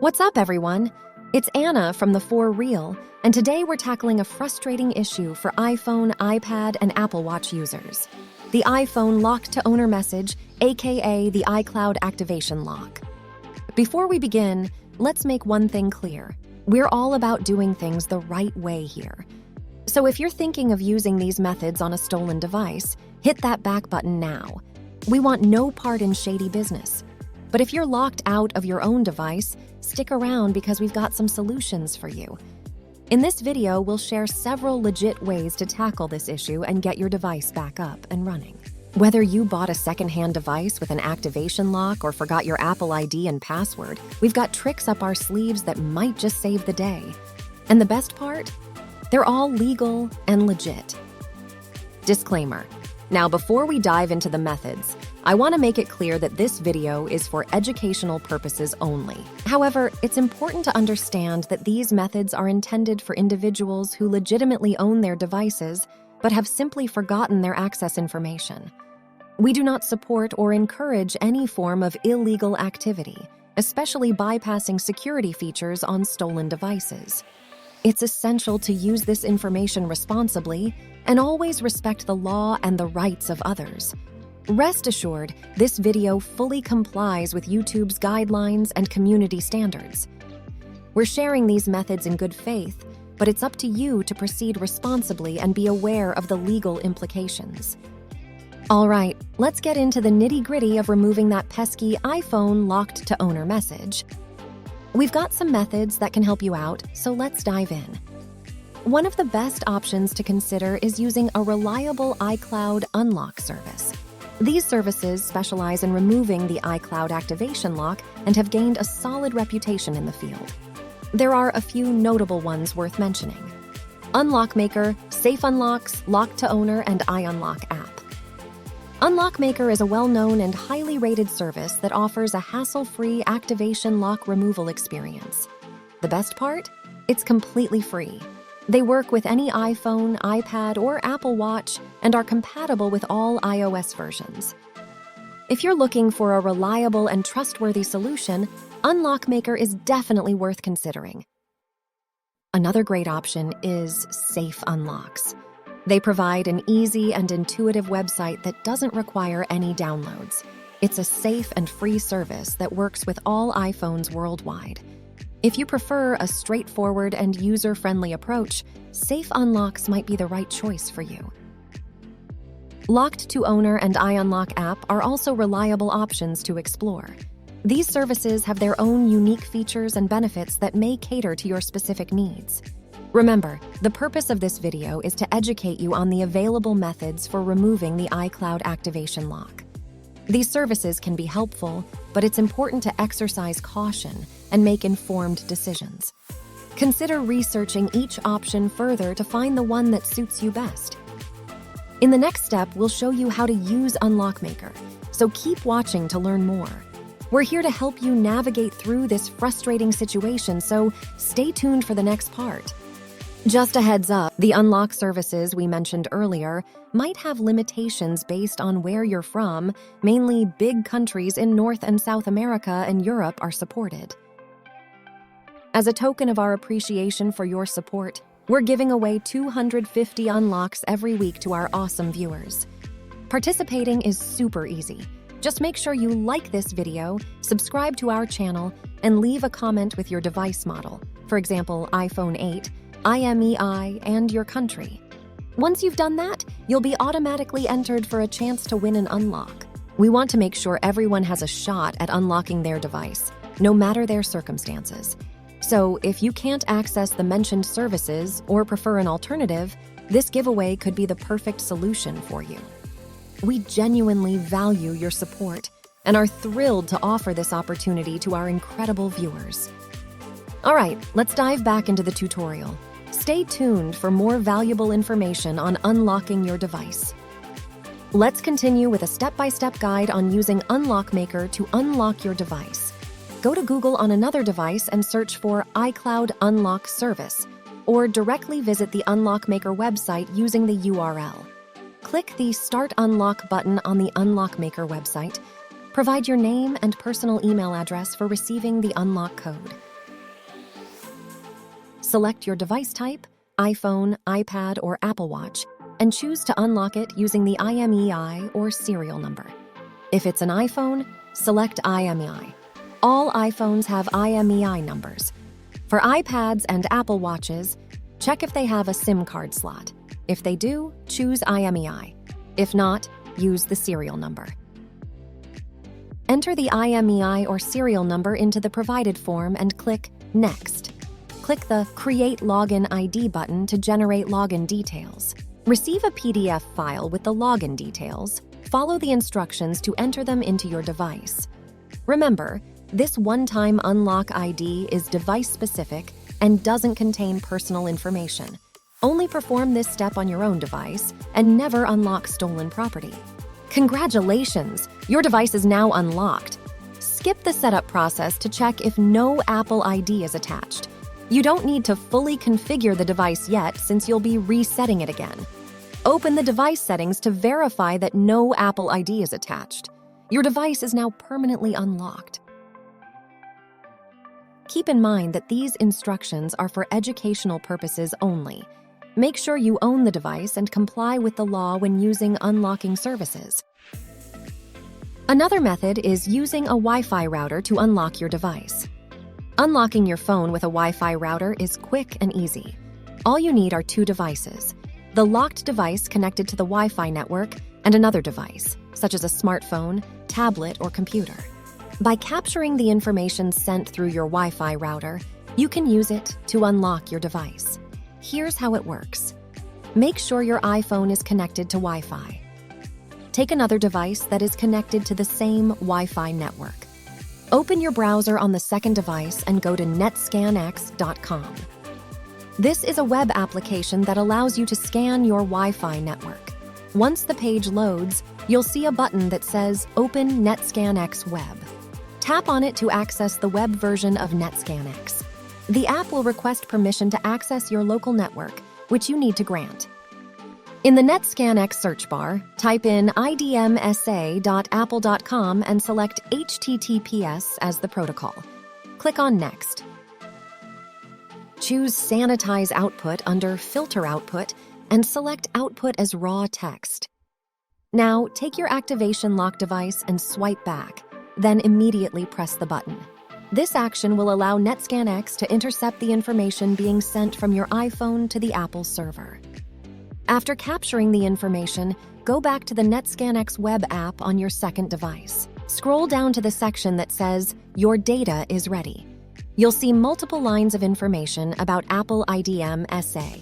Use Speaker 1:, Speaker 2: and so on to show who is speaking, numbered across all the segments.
Speaker 1: What's up, everyone? It's Anna from the For Real, and today we're tackling a frustrating issue for iPhone, iPad, and Apple Watch users. The iPhone lock-to-owner message, aka the iCloud activation lock. Before we begin, let's make one thing clear. We're all about doing things the right way here. So if you're thinking of using these methods on a stolen device, hit that back button now. We want no part in shady business. But if you're locked out of your own device, stick around because we've got some solutions for you. In this video, we'll share several legit ways to tackle this issue and get your device back up and running. Whether you bought a secondhand device with an activation lock or forgot your Apple ID and password, we've got tricks up our sleeves that might just save the day. And the best part? They're all legal and legit. Disclaimer. Now, before we dive into the methods, I want to make it clear that this video is for educational purposes only. However, it's important to understand that these methods are intended for individuals who legitimately own their devices but have simply forgotten their access information. We do not support or encourage any form of illegal activity, especially bypassing security features on stolen devices. It's essential to use this information responsibly and always respect the law and the rights of others. Rest assured, this video fully complies with YouTube's guidelines and community standards. We're sharing these methods in good faith, but it's up to you to proceed responsibly and be aware of the legal implications. All right, let's get into the nitty-gritty of removing that pesky iPhone locked-to-owner message. We've got some methods that can help you out, so let's dive in. One of the best options to consider is using a reliable iCloud unlock service. These services specialize in removing the iCloud activation lock and have gained a solid reputation in the field. There are a few notable ones worth mentioning: Unlock Maker, Safe Unlocks, Lock-to-Owner, and iUnlock app. Unlock Maker is a well-known and highly rated service that offers a hassle-free activation lock removal experience. The best part? It's completely free. They work with any iPhone, iPad, or Apple Watch and are compatible with all iOS versions. If you're looking for a reliable and trustworthy solution, Unlock Maker is definitely worth considering. Another great option is Safe Unlocks. They provide an easy and intuitive website that doesn't require any downloads. It's a safe and free service that works with all iPhones worldwide. If you prefer a straightforward and user-friendly approach, Safe Unlocks might be the right choice for you. Locked-to-Owner and iUnlock app are also reliable options to explore. These services have their own unique features and benefits that may cater to your specific needs. Remember, the purpose of this video is to educate you on the available methods for removing the iCloud activation lock. These services can be helpful, but it's important to exercise caution and make informed decisions. Consider researching each option further to find the one that suits you best. In the next step, we'll show you how to use Unlock Maker, so keep watching to learn more. We're here to help you navigate through this frustrating situation, so stay tuned for the next part. Just a heads up, the unlock services we mentioned earlier might have limitations based on where you're from. Mainly big countries in North and South America and Europe are supported. As a token of our appreciation for your support, we're giving away 250 unlocks every week to our awesome viewers. Participating is super easy. Just make sure you like this video, subscribe to our channel, and leave a comment with your device model, for example, iPhone 8, IMEI, and your country. Once you've done that, you'll be automatically entered for a chance to win an unlock. We want to make sure everyone has a shot at unlocking their device, no matter their circumstances. So if you can't access the mentioned services or prefer an alternative, this giveaway could be the perfect solution for you. We genuinely value your support and are thrilled to offer this opportunity to our incredible viewers. All right, let's dive back into the tutorial. Stay tuned for more valuable information on unlocking your device. Let's continue with a step-by-step guide on using Unlock Maker to unlock your device. Go to Google on another device and search for iCloud Unlock Service, or directly visit the Unlock Maker website using the URL. Click the Start Unlock button on the Unlock Maker website. Provide your name and personal email address for receiving the unlock code. Select your device type, iPhone, iPad, or Apple Watch, and choose to unlock it using the IMEI or serial number. If it's an iPhone, select IMEI. All iPhones have IMEI numbers. For iPads and Apple Watches, check if they have a SIM card slot. If they do, choose IMEI. If not, use the serial number. Enter the IMEI or serial number into the provided form and click Next. Click the Create Login ID button to generate login details. Receive a PDF file with the login details. Follow the instructions to enter them into your device. Remember, this one-time unlock ID is device-specific and doesn't contain personal information. Only perform this step on your own device and never unlock stolen property. Congratulations! Your device is now unlocked. Skip the setup process to check if no Apple ID is attached. You don't need to fully configure the device yet since you'll be resetting it again. Open the device settings to verify that no Apple ID is attached. Your device is now permanently unlocked. Keep in mind that these instructions are for educational purposes only. Make sure you own the device and comply with the law when using unlocking services. Another method is using a Wi-Fi router to unlock your device. Unlocking your phone with a Wi-Fi router is quick and easy. All you need are two devices: the locked device connected to the Wi-Fi network and another device, such as a smartphone, tablet, or computer. By capturing the information sent through your Wi-Fi router, you can use it to unlock your device. Here's how it works. Make sure your iPhone is connected to Wi-Fi. Take another device that is connected to the same Wi-Fi network. Open your browser on the second device and go to netscanx.com. This is a web application that allows you to scan your Wi-Fi network. Once the page loads, you'll see a button that says Open NetScanX Web. Tap on it to access the web version of NetScanX. The app will request permission to access your local network, which you need to grant. In the NetScanX search bar, type in idmsa.apple.com and select HTTPS as the protocol. Click on Next. Choose Sanitize Output under Filter Output and select Output as raw text. Now, take your activation lock device and swipe back, then immediately press the button. This action will allow NetScanX to intercept the information being sent from your iPhone to the Apple server. After capturing the information, go back to the NetScanX web app on your second device. Scroll down to the section that says, Your data is ready. You'll see multiple lines of information about Apple IDM SA.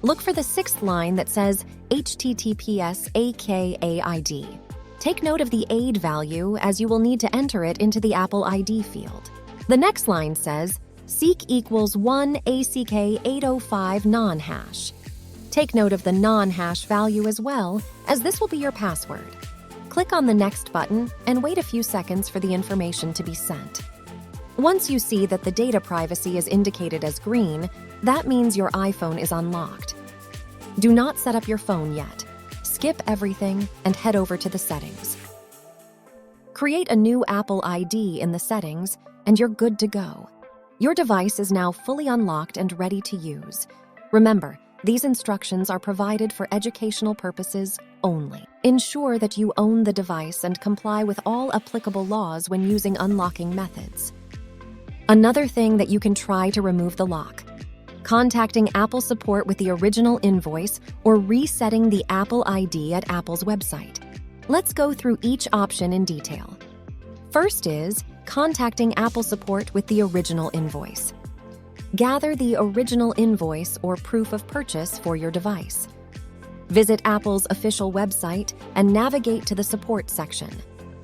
Speaker 1: Look for the sixth line that says HTTPS AKA-ID. Take note of the AID value as you will need to enter it into the Apple ID field. The next line says seek equals 1 ACK 805 non-hash. Take note of the non-hash value as well, as this will be your password. Click on the Next button and wait a few seconds for the information to be sent. Once you see that the data privacy is indicated as green, that means your iPhone is unlocked. Do not set up your phone yet. Skip everything and head over to the settings. Create a new Apple ID in the settings, and you're good to go. Your device is now fully unlocked and ready to use. Remember, these instructions are provided for educational purposes only. Ensure that you own the device and comply with all applicable laws when using unlocking methods. Another thing that you can try to remove the lock: contacting Apple support with the original invoice or resetting the Apple ID at Apple's website. Let's go through each option in detail. First is contacting Apple support with the original invoice. Gather the original invoice or proof of purchase for your device. Visit Apple's official website and navigate to the support section.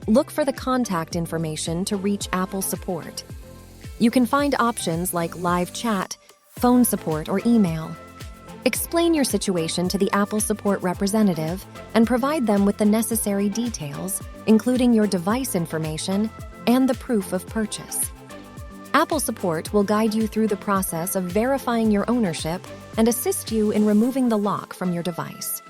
Speaker 1: Look for the contact information to reach Apple support. You can find options like live chat, phone support, or email. Explain your situation to the Apple support representative and provide them with the necessary details, including your device information and the proof of purchase. Apple support will guide you through the process of verifying your ownership and assist you in removing the lock from your device.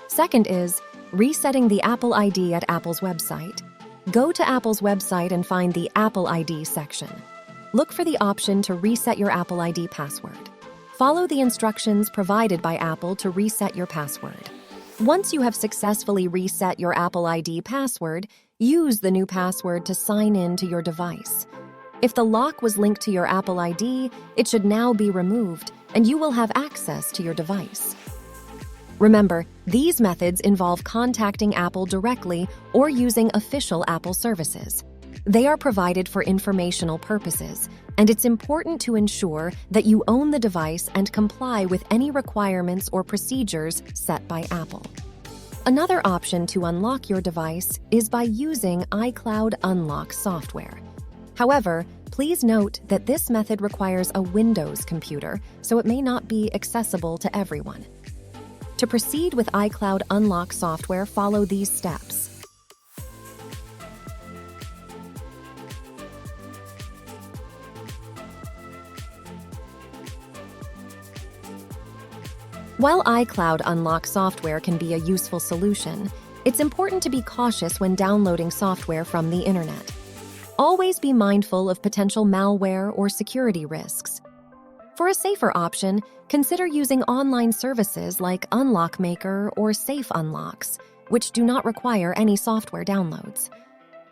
Speaker 1: Second is resetting the Apple ID at Apple's website. Go to Apple's website and find the Apple ID section. Look for the option to reset your Apple ID password. follow the instructions provided by Apple to reset your password. Once you have successfully reset your Apple ID password, use the new password to sign in to your device. If the lock was linked to your Apple ID, it should now be removed, and you will have access to your device. Remember, these methods involve contacting Apple directly or using official Apple services. They are provided for informational purposes, and it's important to ensure that you own the device and comply with any requirements or procedures set by Apple. Another option to unlock your device is by using iCloud Unlock software. However, please note that this method requires a Windows computer, so it may not be accessible to everyone. To proceed with iCloud Unlock software, follow these steps. While iCloud Unlock software can be a useful solution, it's important to be cautious when downloading software from the internet. Always be mindful of potential malware or security risks. For a safer option, consider using online services like Unlock Maker or Safe Unlocks, which do not require any software downloads.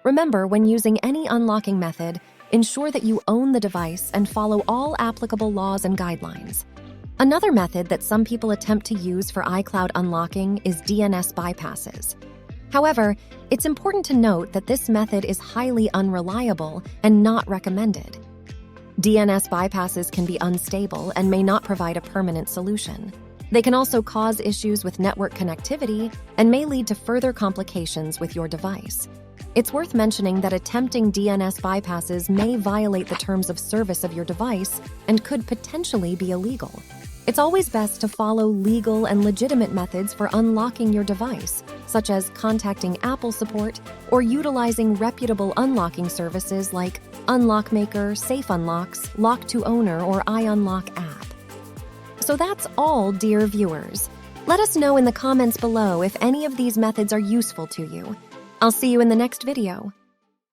Speaker 1: Remember, when using any unlocking method, ensure that you own the device and follow all applicable laws and guidelines. Another method that some people attempt to use for iCloud unlocking is DNS bypasses. However, it's important to note that this method is highly unreliable and not recommended. DNS bypasses can be unstable and may not provide a permanent solution. They can also cause issues with network connectivity and may lead to further complications with your device. It's worth mentioning that attempting DNS bypasses may violate the terms of service of your device and could potentially be illegal. It's always best to follow legal and legitimate methods for unlocking your device, such as contacting Apple support or utilizing reputable unlocking services like Unlock Maker, Safe Unlocks, Lock to Owner, or iUnlock app. So that's all, dear viewers. Let us know in the comments below if any of these methods are useful to you. I'll see you in the next video.